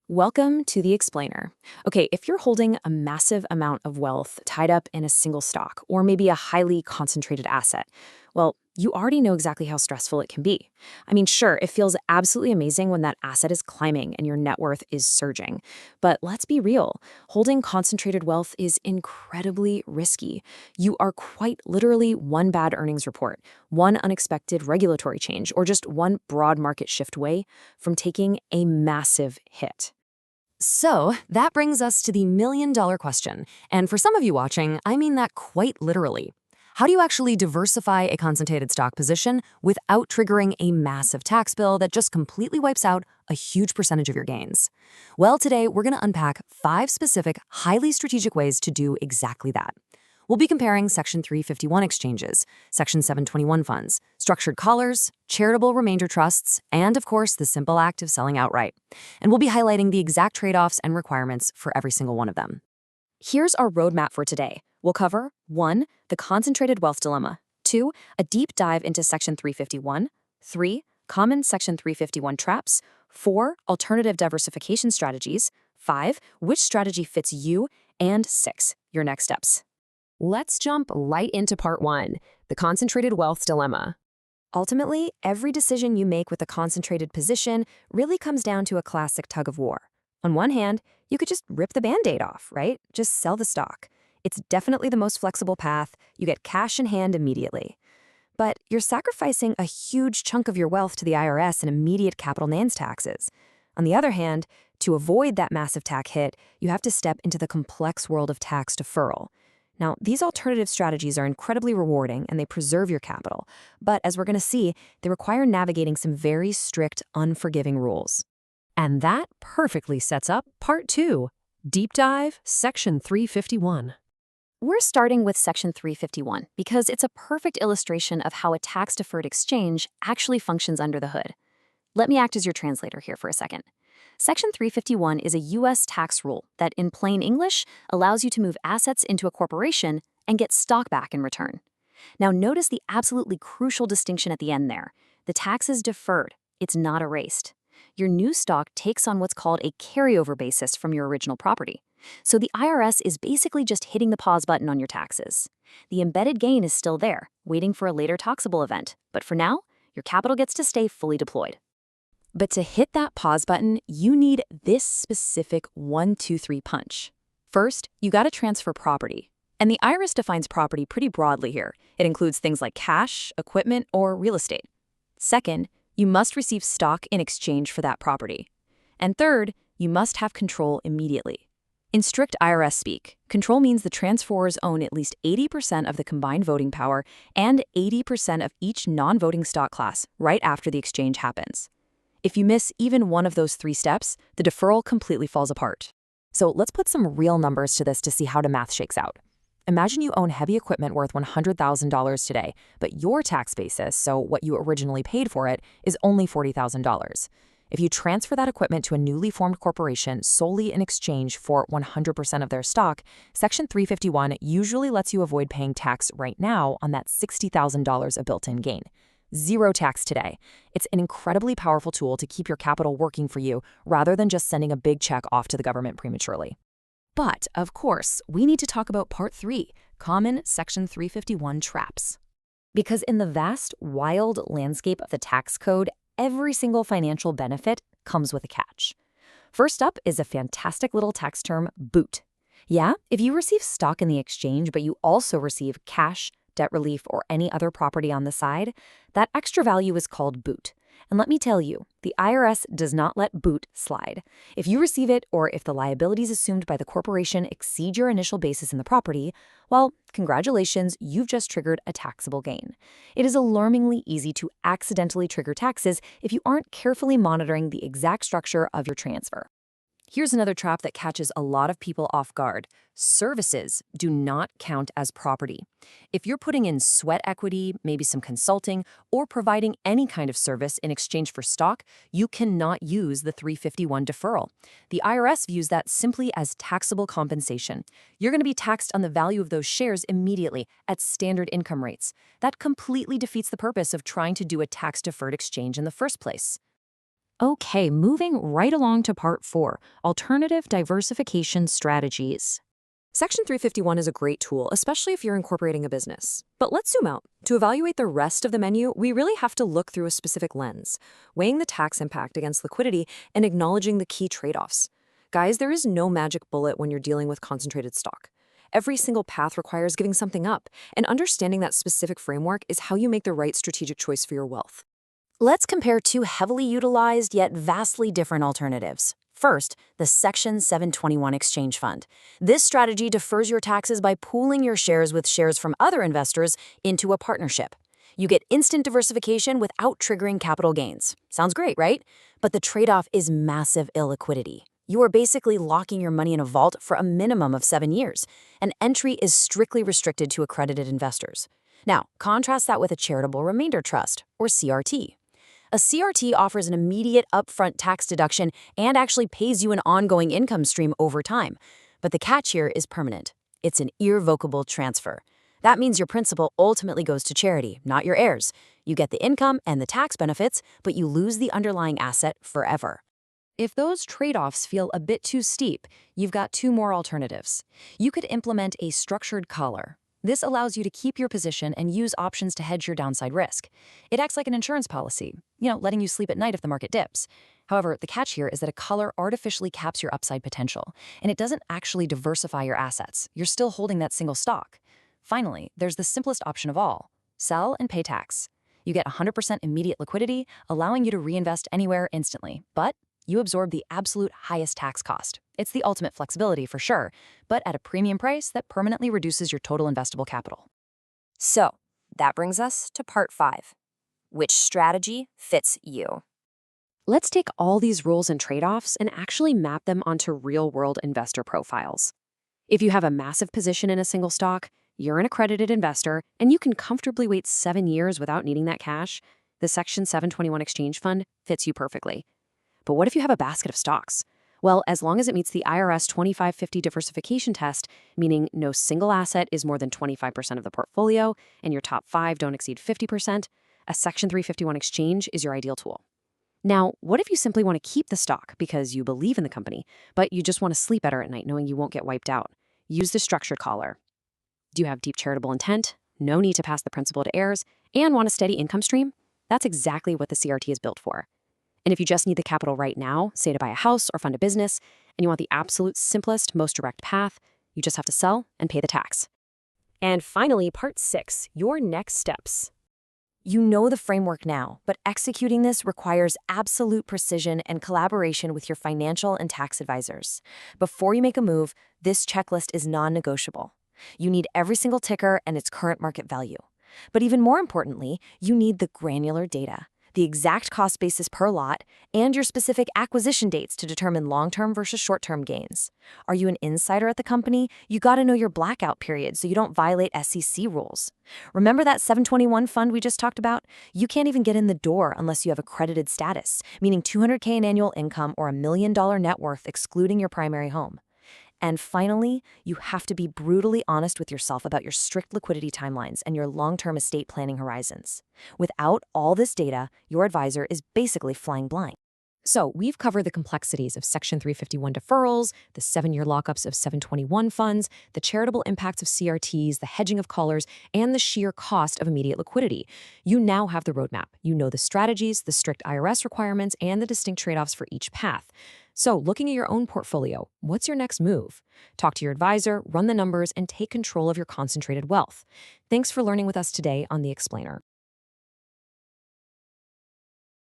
Welcome to the Explainer. Okay, if you're holding a massive amount of wealth tied up in a single stock or maybe a highly concentrated asset, well, you already know exactly how stressful it can be. I mean, sure, it feels absolutely amazing when that asset is climbing and your net worth is surging. But let's be real, holding concentrated wealth is incredibly risky. You are quite literally one bad earnings report, one unexpected regulatory change, or just one broad market shift away from taking a massive hit. So that brings us to the million-dollar question. And for some of you watching, I mean that quite literally. How do you actually diversify a concentrated stock position without triggering a massive tax bill that just completely wipes out a huge percentage of your gains? Well, today we're going to unpack 5 specific, highly strategic ways to do exactly that. We'll be comparing Section 351 exchanges, Section 721 funds, structured collars, charitable remainder trusts, and of course, the simple act of selling outright. And we'll be highlighting the exact trade-offs and requirements for every single one of them. Here's our roadmap for today. We'll cover 1. The concentrated wealth dilemma, 2. A deep dive into Section 351, 3. Common Section 351 traps, 4. Alternative diversification strategies, 5. Which strategy fits you, and 6. Your next steps. Let's jump right into part 1, the concentrated wealth dilemma. Ultimately, every decision you make with a concentrated position really comes down to a classic tug of war. On one hand, you could just rip the Band-Aid off, right? Just sell the stock. It's definitely the most flexible path. You get cash in hand immediately. But you're sacrificing a huge chunk of your wealth to the IRS in immediate capital gains taxes. On the other hand, to avoid that massive tax hit, you have to step into the complex world of tax deferral. Now, these alternative strategies are incredibly rewarding and they preserve your capital, but as we're going to see, they require navigating some very strict, unforgiving rules. And that perfectly sets up Part 2, Deep Dive, Section 351. We're starting with Section 351 because it's a perfect illustration of how a tax-deferred exchange actually functions under the hood. Let me act as your translator here for a second. Section 351 is a U.S. tax rule that, in plain English, allows you to move assets into a corporation and get stock back in return. Now, notice the absolutely crucial distinction at the end there. The tax is deferred. It's not erased. Your new stock takes on what's called a carryover basis from your original property. So the IRS is basically just hitting the pause button on your taxes. The embedded gain is still there, waiting for a later taxable event. But for now, your capital gets to stay fully deployed. But to hit that pause button, you need this specific 1-2-3 punch. First, you got to transfer property. And the IRS defines property pretty broadly here. It includes things like cash, equipment, or real estate. Second, you must receive stock in exchange for that property. And third, you must have control immediately. In strict IRS speak, control means the transferors own at least 80% of the combined voting power and 80% of each non-voting stock class right after the exchange happens. If you miss even one of those 3 steps, the deferral completely falls apart. So let's put some real numbers to this to see how the math shakes out. Imagine you own heavy equipment worth $100,000 today, but your tax basis, so what you originally paid for it, is only $40,000. If you transfer that equipment to a newly formed corporation solely in exchange for 100% of their stock, Section 351 usually lets you avoid paying tax right now on that $60,000 of built-in gain. 0 tax today. It's an incredibly powerful tool to keep your capital working for you rather than just sending a big check off to the government prematurely. But, of course, we need to talk about Part 3, Common Section 351 traps. Because in the vast, wild landscape of the tax code, every single financial benefit comes with a catch. First up is a fantastic little tax term, boot. Yeah, if you receive stock in the exchange, but you also receive cash, debt relief, or any other property on the side, that extra value is called boot. And let me tell you, the IRS does not let boot slide. If you receive it, or if the liabilities assumed by the corporation exceed your initial basis in the property, well, congratulations, you've just triggered a taxable gain. It is alarmingly easy to accidentally trigger taxes if you aren't carefully monitoring the exact structure of your transfer. Here's another trap that catches a lot of people off guard. Services do not count as property. If you're putting in sweat equity, maybe some consulting, or providing any kind of service in exchange for stock, you cannot use the 351 deferral. The IRS views that simply as taxable compensation. You're going to be taxed on the value of those shares immediately at standard income rates. That completely defeats the purpose of trying to do a tax-deferred exchange in the first place. Okay, moving right along to part 4, alternative diversification strategies. Section 351 is a great tool, especially if you're incorporating a business. But let's zoom out. To evaluate the rest of the menu, we really have to look through a specific lens, weighing the tax impact against liquidity and acknowledging the key trade-offs. Guys, there is no magic bullet when you're dealing with concentrated stock. Every single path requires giving something up, and understanding that specific framework is how you make the right strategic choice for your wealth. Let's compare two heavily utilized yet vastly different alternatives. First, the Section 721 Exchange Fund. This strategy defers your taxes by pooling your shares with shares from other investors into a partnership. You get instant diversification without triggering capital gains. Sounds great, right? But the trade-off is massive illiquidity. You are basically locking your money in a vault for a minimum of 7 years, and entry is strictly restricted to accredited investors. Now, contrast that with a charitable remainder trust, or CRT. A CRT offers an immediate upfront tax deduction and actually pays you an ongoing income stream over time. But the catch here is permanent. It's an irrevocable transfer. That means your principal ultimately goes to charity, not your heirs. You get the income and the tax benefits, but you lose the underlying asset forever. If those trade-offs feel a bit too steep, you've got two more alternatives. You could implement a structured collar. This allows you to keep your position and use options to hedge your downside risk. It acts like an insurance policy, letting you sleep at night if the market dips. However, the catch here is that a collar artificially caps your upside potential, and it doesn't actually diversify your assets. You're still holding that single stock. Finally, there's the simplest option of all: sell and pay tax. You get 100% immediate liquidity, allowing you to reinvest anywhere instantly, but you absorb the absolute highest tax cost. It's the ultimate flexibility for sure, but at a premium price that permanently reduces your total investable capital. So, that brings us to part 5. Which strategy fits you? Let's take all these rules and trade-offs and actually map them onto real-world investor profiles. If you have a massive position in a single stock, you're an accredited investor, and you can comfortably wait 7 years without needing that cash, the Section 721 Exchange Fund fits you perfectly. But what if you have a basket of stocks? Well, as long as it meets the IRS 2550 diversification test, meaning no single asset is more than 25% of the portfolio and your top 5 don't exceed 50%, a Section 351 exchange is your ideal tool. Now, what if you simply want to keep the stock because you believe in the company, but you just want to sleep better at night knowing you won't get wiped out? Use the structured collar. Do you have deep charitable intent, no need to pass the principal to heirs, and want a steady income stream? That's exactly what the CRT is built for. And if you just need the capital right now, say to buy a house or fund a business, and you want the absolute simplest, most direct path, you just have to sell and pay the tax. And finally, part 6, your next steps. You know the framework now, but executing this requires absolute precision and collaboration with your financial and tax advisors. Before you make a move, this checklist is non-negotiable. You need every single ticker and its current market value. But even more importantly, you need the granular data, the exact cost basis per lot, and your specific acquisition dates to determine long-term versus short-term gains. Are you an insider at the company? You gotta know your blackout period so you don't violate SEC rules. Remember that 721 fund we just talked about? You can't even get in the door unless you have accredited status, meaning $200K in annual income or $1 million net worth excluding your primary home. And finally, you have to be brutally honest with yourself about your strict liquidity timelines and your long-term estate planning horizons. Without all this data, your advisor is basically flying blind. So we've covered the complexities of Section 351 deferrals, the 7-year lockups of 721 funds, the charitable impacts of CRTs, the hedging of callers, and the sheer cost of immediate liquidity. You now have the roadmap. You know the strategies, the strict IRS requirements, and the distinct trade-offs for each path. So looking at your own portfolio, what's your next move? Talk to your advisor, run the numbers, and take control of your concentrated wealth. Thanks for learning with us today on The Explainer.